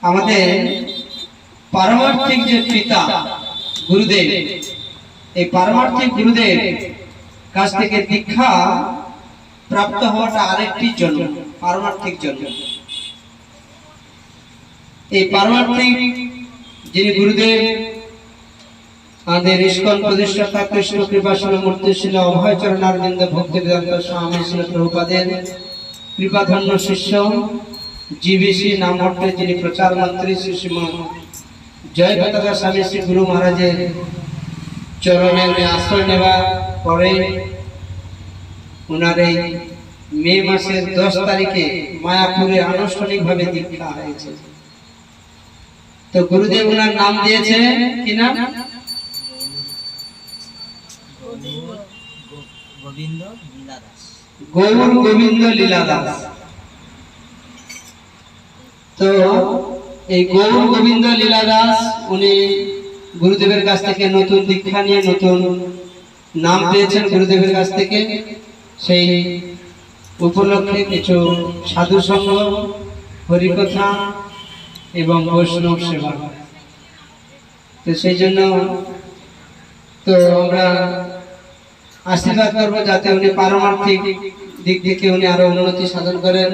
আমাদের পারমার্থিক যে পিতা গুরুদেব, এই পারমার্থিক গুরুদেব কাছ থেকে দীক্ষা প্রাপ্ত হওয়াটা আরেকটি জন্ম, পারমার্থিক জন্ম। এই পারমার্থিক যিনি গুরুদেব, আমাদের ইস্কন প্রতিষ্ঠাতা কৃষ্ণ কৃপাশীল মূর্তি ছিল অভয় চরণারবিন্দ ভক্তি বেদান্ত স্বামী শ্রী প্রভুপাদের কৃপাধন্য শিষ্য জিবিসি নামহট্টে যিনি প্রচার মন্ত্রী শ্রী শ্রীমান জয় পতাকা স্বামী শ্রী গুরু মহারাজের চরণে উনি আশ্রয় নেওয়ার পরে ওনার এই মে মাসের 10 তারিখে মায়াপুরে আনুষ্ঠানিকভাবে দীক্ষা হয়েছে। তো গুরুদেব ওনার নাম দিয়েছে কি নাম? গৌর গোবিন্দ লীলা দাস। তো এই গৌর গোবিন্দ লীলা দাস উনি গুরুদেবের কাছ থেকে নতুন দীক্ষা নিয়ে নতুন নাম পেয়েছেন গুরুদেবের কাছ থেকে। সেই উপলক্ষে কিছু সাধু সঙ্গ, হরিকথা এবং বৈষ্ণব সেবা, তো সেই জন্য তো আমরা আশীর্বাদ করবো যাতে উনি পারমার্থিক দিক থেকে উনি আরো উন্নতি সাধন করেন।